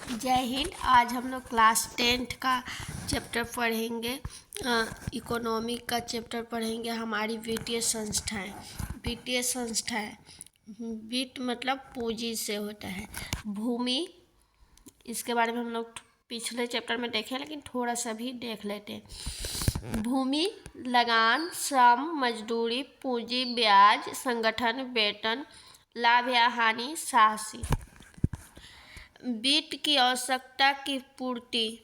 जय हिंद। आज हम लोग क्लास 10th का चैप्टर पढ़ेंगे। इकोनॉमी का चैप्टर पढ़ेंगे। हमारी वित्तीय संस्थाएं। वित्तीय संस्थाएं, वित्त मतलब पूंजी से होता है। भूमि, इसके बारे में हम लोग पिछले चैप्टर में देखे, लेकिन थोड़ा सा भी देख लेते हैं। भूमि, लगान, श्रम, मजदूरी, पूंजी, ब्याज, संगठन, वेतन, लाभ या हानि, साहसी। वित्त की आवश्यकता की पूर्ति।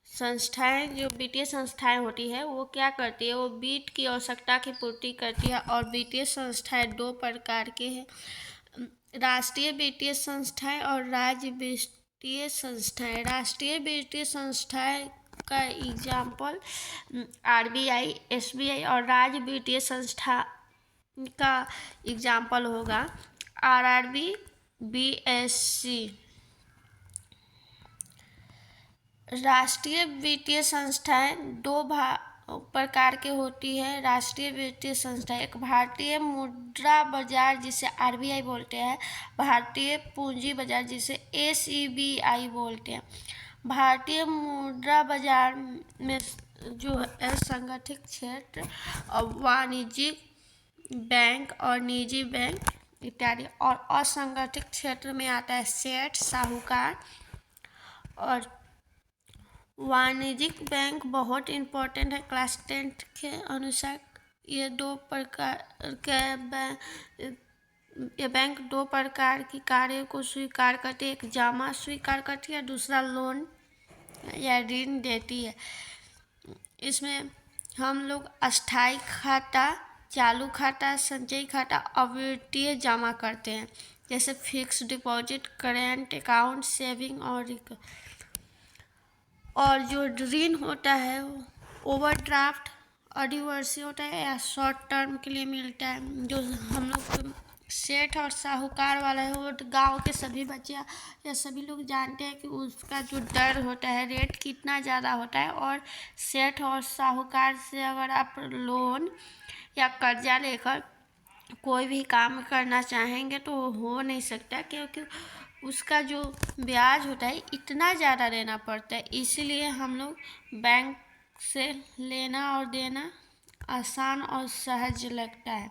संस्थाएं, जो वित्तीय संस्थाएं होती है वो क्या करती है? वो वित्त की आवश्यकता की पूर्ति करती है। और वित्तीय संस्थाएं दो प्रकार के हैं, राष्ट्रीय वित्तीय संस्थाएं और राज्य वित्तीय संस्थाएं। राष्ट्रीय वित्तीय संस्थाएं का एग्जाम्पल RBI, SBI, और राज्य वित्तीय संस्था का एग्जाम्पल होगा RRB, BSC। राष्ट्रीय वित्तीय संस्थाएं दो प्रकार के होती है। राष्ट्रीय वित्तीय संस्था, एक भारतीय मुद्रा बाजार जिसे RBI बोलते हैं, भारतीय पूंजी बाजार जिसे SEBI बोलते हैं। भारतीय मुद्रा बाजार में जो है संगठित क्षेत्र और वाणिज्यिक बैंक और निजी बैंक इत्यादि, और असंगठित क्षेत्र में आता है सेठ, साहूकार और वाणिज्यिक बैंक। बहुत इम्पोर्टेंट है क्लास 10th के अनुसार। ये दो प्रकार के बैंक दो प्रकार की कार्यों को स्वीकार करती है। एक जमा स्वीकार करती है, दूसरा लोन या ऋण देती है। इसमें हम लोग अस्थायी खाता, चालू खाता, संचयी खाता, आवर्तीय जमा करते हैं, जैसे fix deposit, current account, saving और जो ऋण होता है ओवरड्राफ्ट अधिवर्षीय होता है या शॉर्ट टर्म के लिए मिलता है। जो हम लोग सेठ और साहूकार वाला है वो गांव के सभी बच्चे या सभी लोग जानते हैं कि उसका जो दर होता है, रेट कितना ज़्यादा होता है। और सेठ और साहूकार से अगर आप लोन या कर्जा लेकर कोई भी काम करना चाहेंगे तो हो नहीं सकता, क्योंकि उसका जो ब्याज होता है इतना ज़्यादा देना पड़ता है। इसीलिए हम लोग बैंक से लेना और देना आसान और सहज लगता है।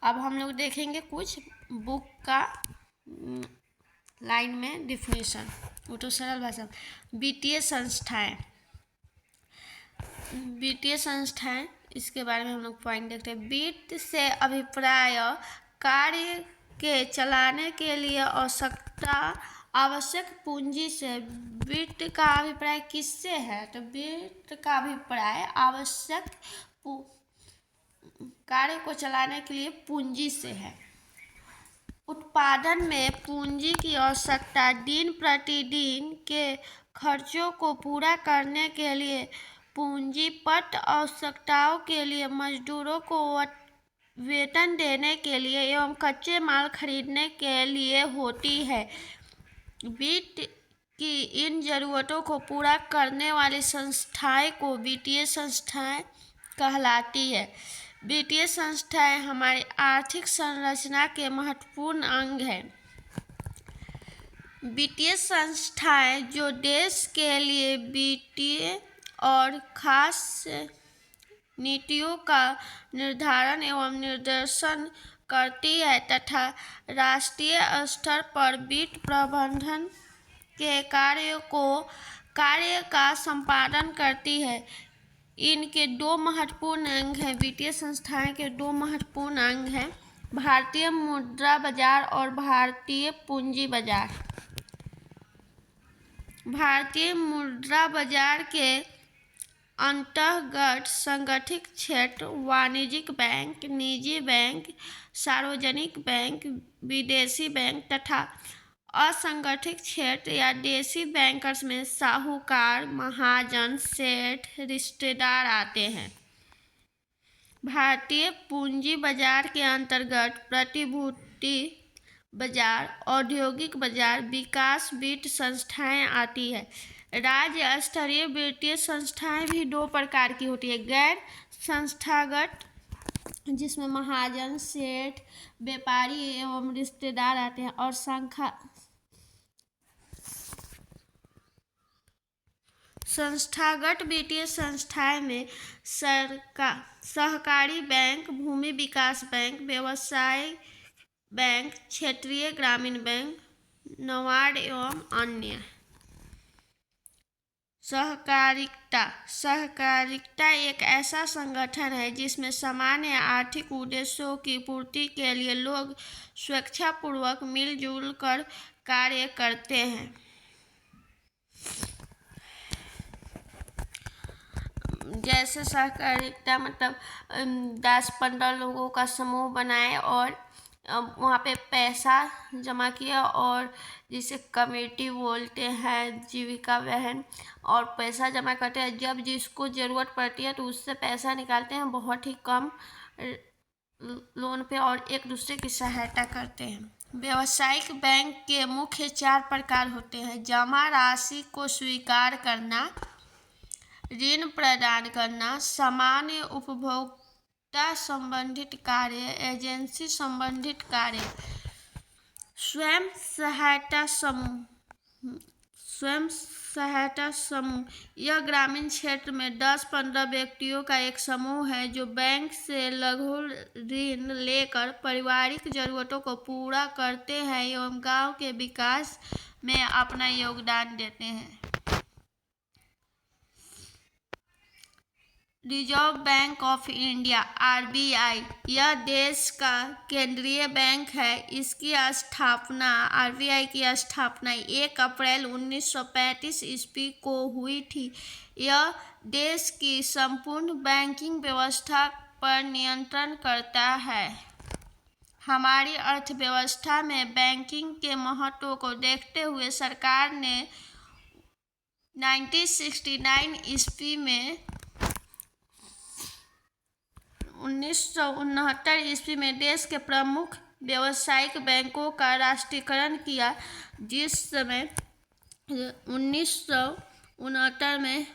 अब हम लोग देखेंगे कुछ बुक का लाइन में डिफिनेशन, वो तो सरल भाषा। वित्तीय संस्थाएं, वित्तीय संस्थाएं, इसके बारे में हम लोग पॉइंट देखते हैं। वित्त से अभिप्राय कार्य के चलाने के लिए आवश्यक पूंजी से। वित्त का अभिप्राय किससे है? तो वित्त का अभिप्राय आवश्यक कार्य को चलाने के लिए पूंजी से है। उत्पादन में पूंजी की आवश्यकता दिन प्रतिदिन के खर्चों को पूरा करने के लिए, पूंजीगत आवश्यकताओं के लिए, मजदूरों को वेतन देने के लिए एवं कच्चे माल खरीदने के लिए होती है। वित्त की इन जरूरतों को पूरा करने वाली संस्थाएं को वित्तीय संस्थाएं कहलाती है। वित्तीय संस्थाएं हमारी आर्थिक संरचना के महत्वपूर्ण अंग हैं। वित्तीय संस्थाएं जो देश के लिए वित्तीय और खास नीतियों का निर्धारण एवं निर्देशन करती है तथा राष्ट्रीय स्तर पर वित्त प्रबंधन के कार्य का संपादन करती है। इनके दो महत्वपूर्ण अंग हैं। वित्तीय संस्थाएं के दो महत्वपूर्ण अंग हैं, भारतीय मुद्रा बाजार और भारतीय पूंजी बाजार। भारतीय मुद्रा बाजार के अंतर्गत संगठित क्षेत्र, वाणिज्यिक बैंक, निजी बैंक, सार्वजनिक बैंक, विदेशी बैंक तथा असंगठित क्षेत्र या देसी बैंकर्स में साहूकार, महाजन, सेठ, रिश्तेदार आते हैं। भारतीय पूंजी बाजार के अंतर्गत प्रतिभूति बाजार, औद्योगिक बाजार, विकास वित्त संस्थाएं आती है। राज्य स्तरीय वित्तीय संस्थाएं भी दो प्रकार की होती है, गैर संस्थागत जिसमें महाजन, सेठ, व्यापारी एवं रिश्तेदार आते हैं, और संस्थागत वित्तीय संस्थाएं में सहकारी बैंक, भूमि विकास बैंक, व्यवसाय बैंक, क्षेत्रीय ग्रामीण बैंक, नाबार्ड एवं अन्य। सहकारिता एक ऐसा संगठन है जिसमें सामान्य आर्थिक उद्देश्यों की पूर्ति के लिए लोग स्वेच्छापूर्वक मिलजुल कर कार्य करते हैं। जैसे सहकारिता मतलब 10-15 लोगों का समूह बनाए और वहाँ पे पैसा जमा किया और जिसे कमेटी बोलते हैं, जीविका बहन, और पैसा जमा करते हैं। जब जिसको ज़रूरत पड़ती है तो उससे पैसा निकालते हैं बहुत ही कम लोन पे और एक दूसरे की सहायता करते हैं। व्यावसायिक बैंक के मुख्य 4 प्रकार होते हैं: जमा राशि को स्वीकार करना, ऋण प्रदान करना, सामान्य उपभोक्ता संबंधित कार्य, एजेंसी संबंधित कार्य। स्वयं सहायता समूह यह ग्रामीण क्षेत्र में 10-15 व्यक्तियों का एक समूह है जो बैंक से लघु ऋण लेकर पारिवारिक जरूरतों को पूरा करते हैं एवं गांव के विकास में अपना योगदान देते हैं। Reserve bank of India (RBI) यह देश का केंद्रीय बैंक है। इसकी स्थापना RBI की स्थापना 1 अप्रैल 1935 ईस्वी को हुई थी। यह देश की संपूर्ण बैंकिंग व्यवस्था पर नियंत्रण करता है। हमारी अर्थव्यवस्था में बैंकिंग के महत्व को देखते हुए सरकार ने 1969 ईस्वी में 1969 ईस्वी में देश के प्रमुख व्यावसायिक बैंकों का राष्ट्रीयकरण किया। जिस समय 1969 में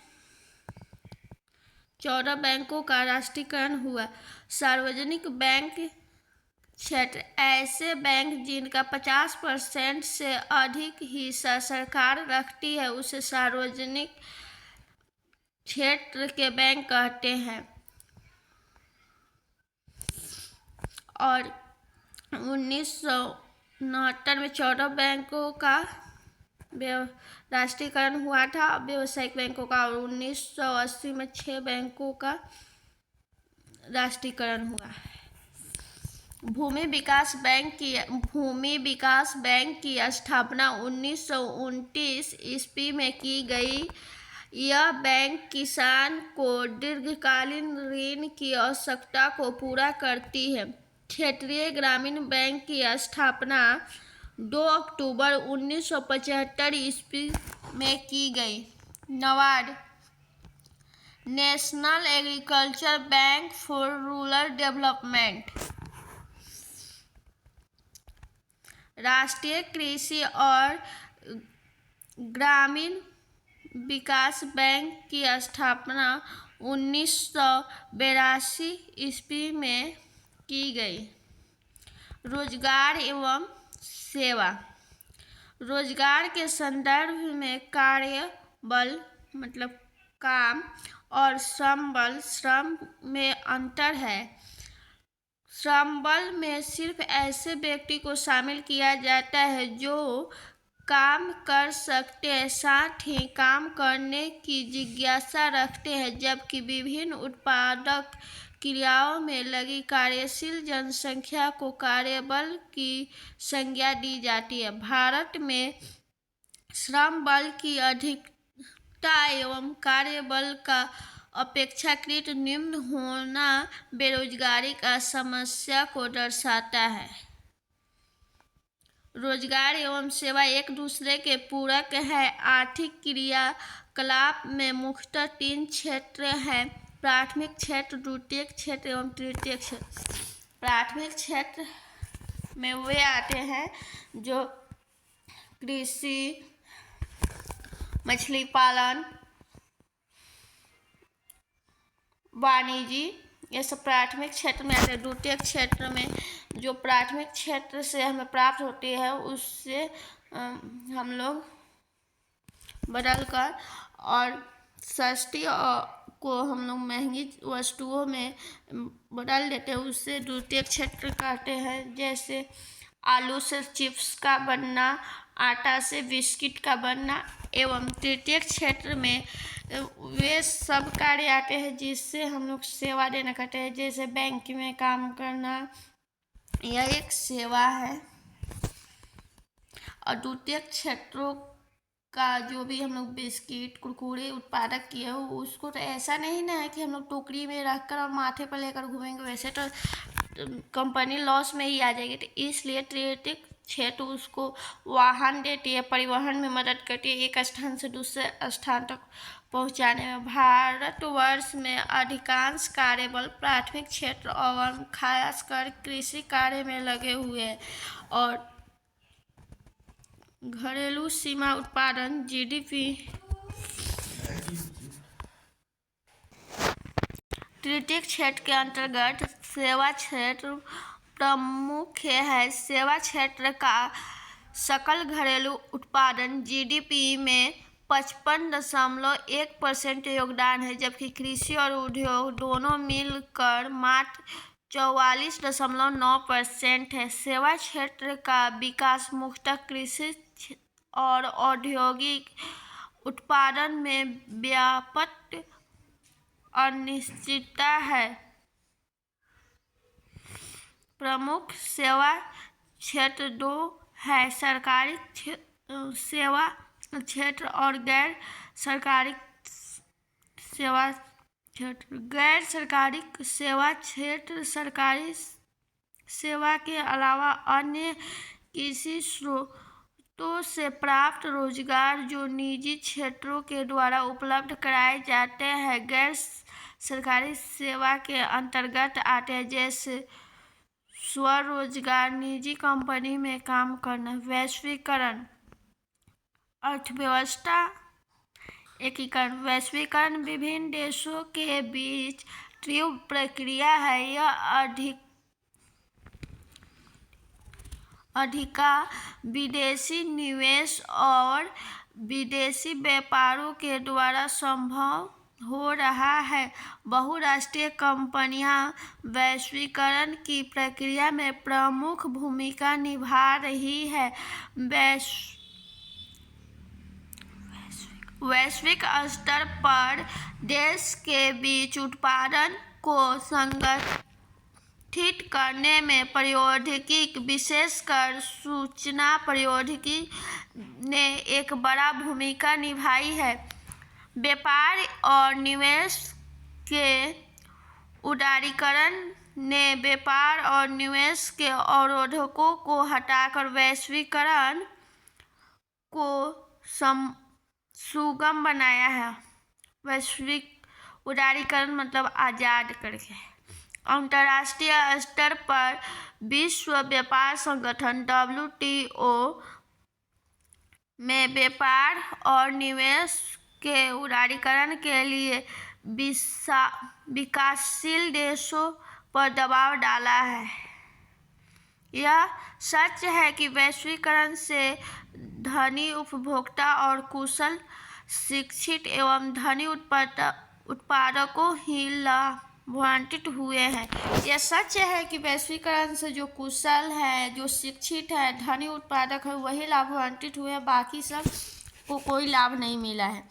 14 बैंकों का राष्ट्रीयकरण हुआ। सार्वजनिक बैंक क्षेत्र ऐसे बैंक जिनका 50% से अधिक हिस्सा सरकार रखती है उसे सार्वजनिक क्षेत्र के बैंक कहते हैं। और 1969 में 14 बैंकों का राष्ट्रीयकरण हुआ था व्यावसायिक बैंकों का, और 1980 में 6 बैंकों का राष्ट्रीयकरण हुआ। भूमि विकास बैंक की स्थापना 1929 ईस्वी में की गई। यह बैंक किसान को दीर्घकालीन ऋण की आवश्यकता को पूरा करती है। क्षेत्रीय ग्रामीण बैंक की स्थापना 2 अक्टूबर 1975 ईस्वी में की गई। NABARD national agriculture bank for rural development राष्ट्रीय कृषि और ग्रामीण विकास बैंक की स्थापना 1982 ईस्वी में की गई। रोजगार एवं सेवा। रोजगार के संदर्भ में कार्यबल मतलब काम और श्रम में अंतर है। श्रम में सिर्फ ऐसे व्यक्ति को शामिल किया जाता है जो काम कर सकते हैं, साथ ही काम करने की जिज्ञासा रखते हैं, जबकि विभिन्न उत्पादक क्रियाओं में लगी कार्यशील जनसंख्या को कार्यबल की संज्ञा दी जाती है। भारत में श्रम बल की अधिकता एवं कार्यबल का अपेक्षाकृत निम्न होना बेरोजगारी का समस्या को दर्शाता है। रोजगार एवं सेवा एक दूसरे के पूरक है। आर्थिक क्रियाकलाप में मुख्यतः 3 क्षेत्र हैं: प्राथमिक क्षेत्र, द्वितीयक क्षेत्र एवं तृतीयक क्षेत्र। प्राथमिक क्षेत्र में वे आते हैं जो कृषि, मछली पालन, वाणिज्य, ये सब प्राथमिक क्षेत्र में आते हैं। द्वितीयक क्षेत्र में जो प्राथमिक क्षेत्र से हमें प्राप्त होती है उससे हम लोग बदल कर और सस्ती को हम लोग महंगी वस्तुओं में बदल देते हैं, उससे द्वितीयक क्षेत्र कहते हैं। जैसे आलू से चिप्स का बनना, आटा से बिस्किट का बनना। एवं तृतीयक क्षेत्र में वे सब कार्य आते हैं जिससे हम लोग सेवा देना कहते हैं। जैसे बैंक में काम करना, यह एक सेवा है। और द्वितीयक क्षेत्रों का जो भी हम लोग बिस्किट कुरकुरे उत्पादक किए हो, उसको तो ऐसा नहीं ना है कि हम लोग टोकरी में रखकर और माथे पर लेकर घूमेंगे, वैसे तो कंपनी लॉस में ही आ जाएगी। तो इसलिए तृतीयक क्षेत्र उसको वाहन देती है, परिवहन में मदद करती है, एक स्थान से दूसरे स्थान तक पहुंचाने में। भारतवर्ष में अधिकांश कार्यबल प्राथमिक क्षेत्र एवं खासकर कृषि कार्य में लगे हुए हैं। और घरेलू सीमा उत्पादन जीडीपी तृतीयक क्षेत्र के अंतर्गत सेवा क्षेत्र प्रमुख है। सेवा क्षेत्र का सकल घरेलू उत्पादन जीडीपी में 55.1% योगदान है, जबकि कृषि और उद्योग दोनों मिलकर मात्र 44.9% है। सेवा क्षेत्र का विकास मुख्यतः कृषि और औद्योगिक उत्पादन में व्यापक अनिश्चितता है। प्रमुख सेवा क्षेत्र दो है, सरकारी सेवा क्षेत्र और गैर सरकारी सेवा क्षेत्र। गैर सरकारी सेवा क्षेत्र सरकारी सेवा के अलावा अन्य किसी स्रोतों से प्राप्त रोजगार जो निजी क्षेत्रों के द्वारा उपलब्ध कराए जाते हैं गैर सरकारी सेवा के अंतर्गत आते हैं। जैसे स्वरोजगार, निजी कंपनी में काम करना। वैश्वीकरण, अर्थव्यवस्था एकीकरण। वैश्वीकरण विभिन्न देशों के बीच तीव्र प्रक्रिया है। यह अधिका विदेशी निवेश और विदेशी व्यापारों के द्वारा संभव हो रहा है। बहुराष्ट्रीय कंपनियां वैश्वीकरण की प्रक्रिया में प्रमुख भूमिका निभा रही है। वैश्विक स्तर पर देश के बीच उत्पादन को संगठित करने में प्रौद्योगिकी, विशेषकर सूचना प्रौद्योगिकी ने एक बड़ा भूमिका निभाई है। व्यापार और निवेश के उदारीकरण ने व्यापार और निवेश के अवरोधों को हटाकर वैश्वीकरण को सुगम बनाया है। वैश्विक उदारीकरण मतलब आज़ाद करके। अंतर्राष्ट्रीय स्तर पर विश्व व्यापार संगठन WTO में व्यापार और निवेश के उदारीकरण के लिए विकासशील देशों पर दबाव डाला है। यह सच है कि वैश्वीकरण से धनी उपभोक्ता और कुशल, शिक्षित एवं धनी उत्पादकों ही लाभान्वित हुए हैं। यह सच है कि वैश्वीकरण से जो कुशल है, जो शिक्षित है, धनी उत्पादक है, वही लाभान्वित हुए हैं, बाकी सब को कोई लाभ नहीं मिला है।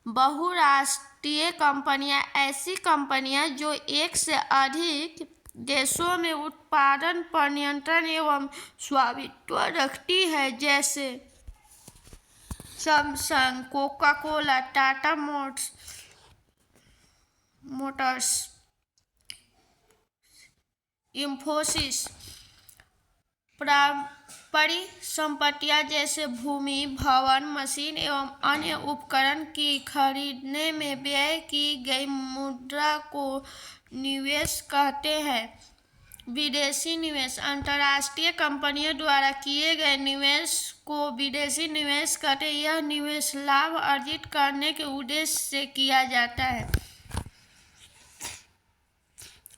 बहुराष्ट्रीय कंपनियां ऐसी कंपनियां जो एक से अधिक देशों में उत्पादन पर नियंत्रण एवं स्वामित्व रखती है, जैसे Samsung, Coca Cola, Tata Motors, Infosys. परिसंपत्तियां जैसे भूमि, भवन, मशीन एवं अन्य उपकरण की खरीदने में व्यय की गई मुद्रा को निवेश कहते हैं। विदेशी निवेश, अंतर्राष्ट्रीय कंपनियों द्वारा किए गए निवेश को विदेशी निवेश कहते हैं। यह निवेश लाभ अर्जित करने के उद्देश्य से किया जाता है।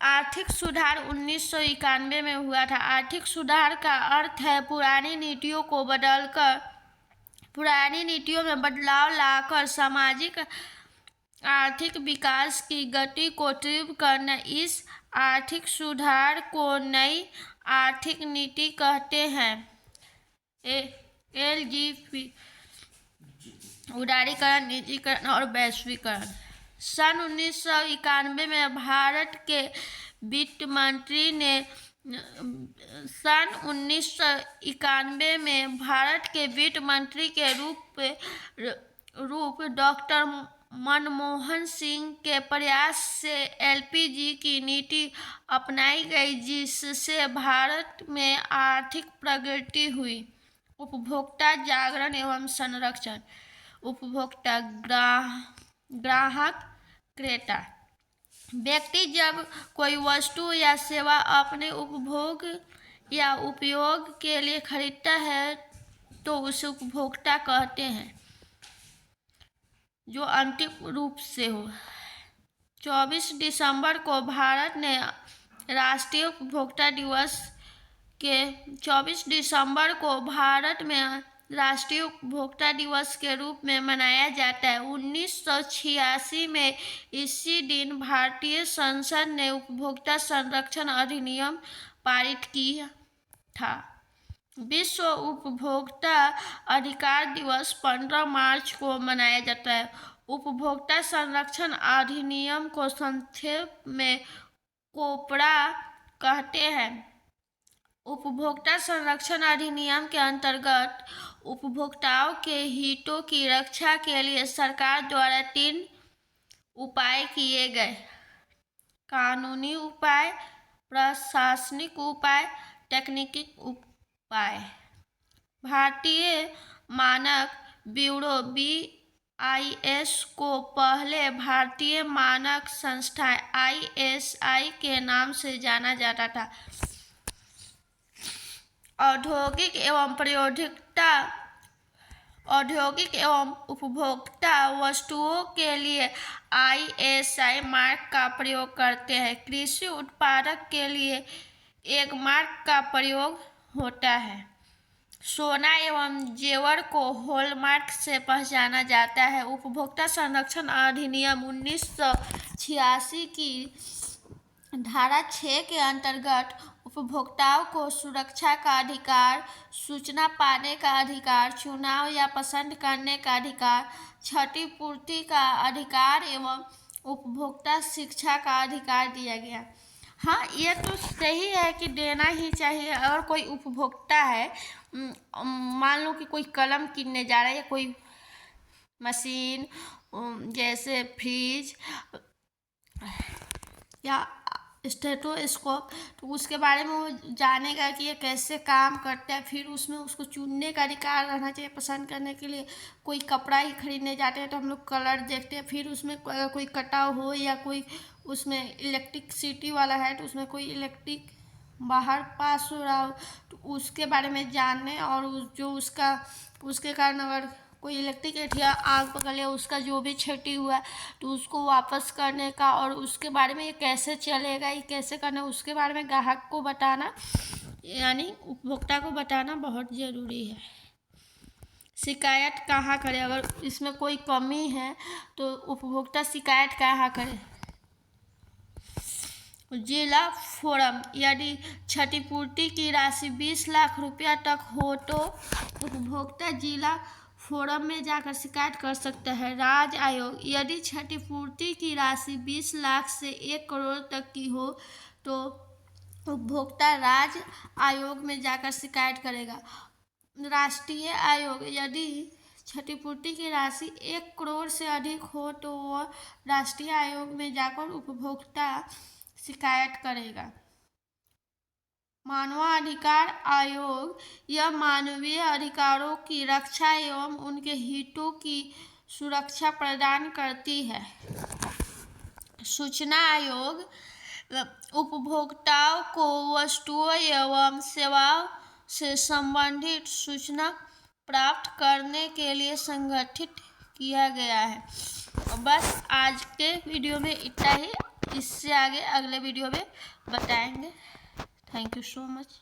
आर्थिक सुधार 1991 में हुआ था। आर्थिक सुधार का अर्थ है पुरानी नीतियों को बदलकर, पुरानी नीतियों में बदलाव लाकर सामाजिक आर्थिक विकास की गति को तीव्र करना। इस आर्थिक सुधार को नई आर्थिक नीति कहते हैं। LGP उदारीकरण, निजीकरण और वैश्वीकरण। सन 1991 में भारत के वित्त मंत्री ने भारत के वित्त मंत्री के रूप डॉक्टर मनमोहन सिंह के प्रयास से LPG की नीति अपनाई गई, जिससे भारत में आर्थिक प्रगति हुई। उपभोक्ता जागरण एवं संरक्षण। उपभोक्ता ग्राहक क्रेता। व्यक्ति जब कोई वस्तु या सेवा अपने उपभोग या उपयोग के लिए खरीदता है तो उसे उपभोक्ता कहते हैं, जो अंतिम रूप से हो। 24 दिसंबर को भारत ने राष्ट्रीय उपभोक्ता दिवस के रूप में मनाया जाता है। 1986 में इसी दिन भारतीय संसद ने उपभोक्ता संरक्षण अधिनियम पारित किया था। विश्व उपभोक्ता अधिकार दिवस 15 मार्च को मनाया जाता है। उपभोक्ता संरक्षण अधिनियम को संक्षेप में कोपड़ा कहते हैं। उपभोक्ता संरक्षण अधिनियम के अंतर्गत उपभोक्ताओं के हितों की रक्षा के लिए सरकार द्वारा 3 उपाय किए गए: कानूनी उपाय, प्रशासनिक उपाय, तकनीकी उपाय। भारतीय मानक ब्यूरो BIS को पहले भारतीय मानक संस्थान ISI के नाम से जाना जाता था। औद्योगिक एवं उपभोक्ता वस्तुओं के लिए ISI मार्क का प्रयोग करते हैं। कृषि उत्पादक के लिए एक मार्क का प्रयोग होता है। सोना एवं जेवर को हॉलमार्क से पहचाना जाता है। उपभोक्ता संरक्षण अधिनियम 1986 की धारा 6 के अंतर्गत उपभोक्ताओं को सुरक्षा का अधिकार, सूचना पाने का अधिकार, चुनाव या पसंद करने का अधिकार, क्षतिपूर्ति का अधिकार एवं उपभोक्ता शिक्षा का अधिकार दिया गया। हाँ, ये तो सही है कि देना ही चाहिए। अगर कोई उपभोक्ता है, मान लो कि कोई कलम किनने जा रहा है या कोई मशीन जैसे फ्रिज या स्टेथोस्कोप, तो उसके बारे में वो जानेगा कि ये कैसे काम करता है। फिर उसमें उसको चुनने का अधिकार रहना चाहिए पसंद करने के लिए। कोई कपड़ा ही खरीदने जाते हैं तो हम लोग कलर देखते हैं, फिर उसमें कोई कटाव हो या कोई उसमें इलेक्ट्रिसिटी वाला है तो उसमें कोई इलेक्ट्रिक बाहर पास हो रहा हो तो उसके बारे में जानने, और जो उसके कारण अगर कोई इलेक्ट्रिक या आग पकड़ लिया, उसका जो भी क्षति हुआ तो उसको वापस करने का, और उसके बारे में ये कैसे चलेगा, ये कैसे करना, उसके बारे में ग्राहक को बताना, यानी उपभोक्ता को बताना बहुत ज़रूरी है। शिकायत कहाँ करें? अगर इसमें कोई कमी है तो उपभोक्ता शिकायत कहाँ करे? जिला फोरम। यदि क्षतिपूर्ति की राशि 20 लाख रुपया तक हो तो उपभोक्ता जिला फोरम में जाकर शिकायत कर सकता है। राज्य आयोग। यदि क्षतिपूर्ति की राशि 20 लाख से 1 करोड़ तक की हो तो उपभोक्ता राज्य आयोग में जाकर शिकायत करेगा। राष्ट्रीय आयोग। यदि क्षतिपूर्ति की राशि 1 करोड़ से अधिक हो तो वह राष्ट्रीय आयोग में जाकर उपभोक्ता शिकायत करेगा। मानवाधिकार आयोग। यह मानवीय अधिकारों की रक्षा एवं उनके हितों की सुरक्षा प्रदान करती है। सूचना आयोग। उपभोक्ताओं को वस्तुओं एवं सेवाओं से संबंधित सूचना प्राप्त करने के लिए संगठित किया गया है। बस आज के वीडियो में इतना ही। इससे आगे अगले वीडियो में बताएंगे। Thank you so much.